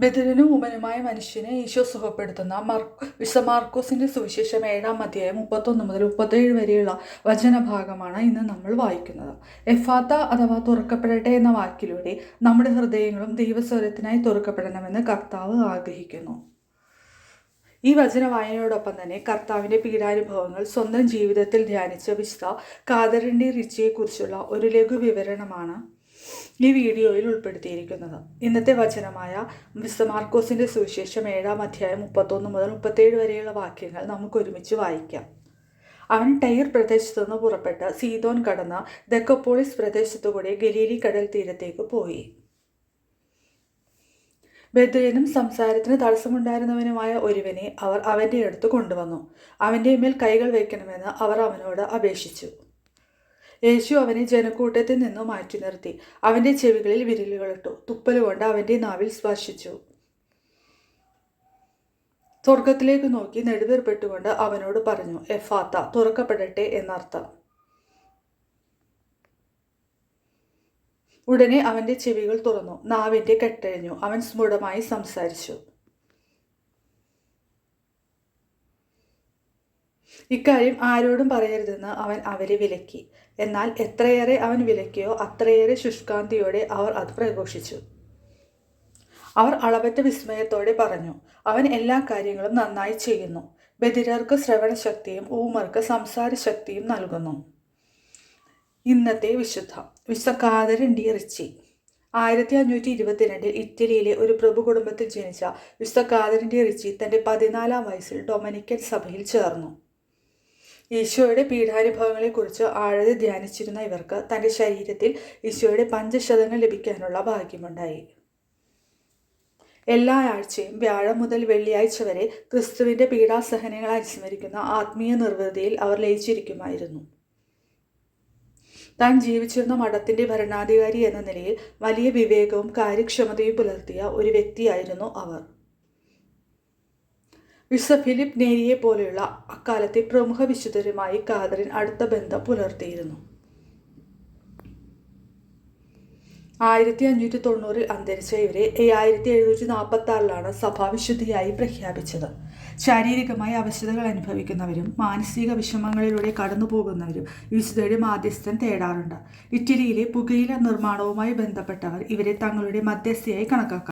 ബധിരനും ഊമനുമായ മനുഷ്യനെ ഈശോ സുഖപ്പെടുത്തുന്ന മാർക്കോസിന്റെ സുവിശേഷം 7-ാം അധ്യായം 31 മുതൽ 37 വരെയുള്ള വചനഭാഗമാണ് ഇന്ന് നമ്മൾ വായിക്കുന്നത്. എഫാത്ത അഥവാ തുറക്കപ്പെടട്ടെ എന്ന വാക്കിലൂടെ നമ്മുടെ ഹൃദയങ്ങളും ദൈവസ്വരത്തിനായി തുറക്കപ്പെടണമെന്ന് കർത്താവ് ആഗ്രഹിക്കുന്നു. ഈ വചന വായനയോടൊപ്പം തന്നെ കർത്താവിൻ്റെ പീഡാനുഭവങ്ങൾ സ്വന്തം ജീവിതത്തിൽ ധ്യാനിച്ച വിശുദ്ധ കാതറിൻ ഡി റിച്ചിയെക്കുറിച്ചുള്ള ഒരു ലഘു വിവരണമാണ് ഈ വീഡിയോയിൽ ഉൾപ്പെടുത്തിയിരിക്കുന്നത്. ഇന്നത്തെ വചനമായ വിശുദ്ധ മാർക്കോസിന്റെ സുവിശേഷം 7-ാം അധ്യായം 31 മുതൽ 37 വരെയുള്ള വാക്യങ്ങൾ നമുക്ക് ഒരുമിച്ച് വായിക്കാം. അവൻ ടൈർ പ്രദേശത്തുനിന്ന് പുറപ്പെട്ട് സീദോൻ കടന്ന് ദെക്കപ്പോളിസ് പ്രദേശത്തുകൂടെ ഗലീലി കടൽ തീരത്തേക്ക് പോയി. ബധിരനും സംസാരത്തിന് തടസ്സമുണ്ടായിരുന്നവനുമായ ഒരുവനെ അവർ അവൻ്റെ അടുത്ത് കൊണ്ടുവന്നു. അവൻ്റെ മേൽ കൈകൾ വയ്ക്കണമെന്ന് അവർ അവനോട് അപേക്ഷിച്ചു. യേശു അവനെ ജനക്കൂട്ടത്തിൽ നിന്നു മാറ്റി നിർത്തി. അവൻ്റെ ചെവികളിൽ വിരലുകളിട്ടു. തുപ്പലുകൊണ്ട് അവൻ്റെ നാവിൽ സ്പർശിച്ചു. സ്വർഗത്തിലേക്ക് നോക്കി നെടുവീർപ്പെട്ടുകൊണ്ട് അവനോട് പറഞ്ഞു, എഫാത്ത, തുറക്കപ്പെടട്ടെ എന്നർത്ഥം. ഉടനെ അവൻ്റെ ചെവികൾ തുറന്നു, നാവിൻ്റെ കെട്ടഴിഞ്ഞു. അവൻ സ്ഫുടമായി സംസാരിച്ചു. ഇക്കാര്യം ആരോടും പറയരുതെന്ന് അവൻ അവരെ വിലക്കി. എന്നാൽ എത്രയേറെ അവൻ വിലക്കിയോ അത്രയേറെ ശുഷ്കാന്തിയോടെ അവർ അത് പ്രഘോഷിച്ചു. അവർ അളവറ്റ വിസ്മയത്തോടെ പറഞ്ഞു, അവൻ എല്ലാ കാര്യങ്ങളും നന്നായി ചെയ്യുന്നു. ബധിരർക്ക് ശ്രവണശക്തിയും ഊമർക്ക് സംസാരശക്തിയും നൽകുന്നു. ഇന്നത്തെ വിശുദ്ധ കാതറിൻ ഡി റിച്ചി. 1522 ഇറ്റലിയിലെ ഒരു പ്രഭു കുടുംബത്തിൽ ജനിച്ച വിശുദ്ധ കാതറിൻ ഡി റിച്ചി തൻ്റെ 14-ാം വയസ്സിൽ ഡൊമിനിക്കൻ സഭയിൽ ചേർന്നു. ഈശോയുടെ പീഡാനുഭവങ്ങളെക്കുറിച്ച് ആഴത്തിൽ ധ്യാനിച്ചിരുന്ന ഇവർക്ക് തൻ്റെ ശരീരത്തിൽ ഈശോയുടെ പഞ്ചശതങ്ങൾ ലഭിക്കാനുള്ള ഭാഗ്യമുണ്ടായി. എല്ലാ ആഴ്ചയും വ്യാഴം മുതൽ വെള്ളിയാഴ്ച വരെ ക്രിസ്തുവിൻ്റെ പീഡാസഹനങ്ങൾ അനുസ്മരിക്കുന്ന ആത്മീയ നിർവൃതിയിൽ അവർ ലയിച്ചിരിക്കുമായിരുന്നു. താൻ ജീവിച്ചിരുന്ന മഠത്തിൻ്റെ ഭരണാധികാരി എന്ന നിലയിൽ വലിയ വിവേകവും കാര്യക്ഷമതയും പുലർത്തിയ ഒരു വ്യക്തിയായിരുന്നു അവർ. വിശുദ്ധ ഫിലിപ്പ് നേരിയെ പോലെയുള്ള അക്കാലത്തെ പ്രമുഖ വിശുദ്ധരുമായി കാതറിൻ അടുത്ത ബന്ധം പുലർത്തിയിരുന്നു. 1590 അന്തരിച്ച ഇവരെ 1746 സഭാവിശുദ്ധിയായി പ്രഖ്യാപിച്ചത്. ശാരീരികമായി അവശതകൾ അനുഭവിക്കുന്നവരും മാനസിക വിഷമങ്ങളിലൂടെ കടന്നു പോകുന്നവരും വിശുദ്ധയുടെ മാധ്യസ്ഥം തേടാറുണ്ട്. ഇറ്റലിയിലെ പുകയില നിർമ്മാണവുമായി ബന്ധപ്പെട്ടവർ ഇവരെ തങ്ങളുടെ മധ്യസ്ഥയായി കണക്കാക്കാറുണ്ട്.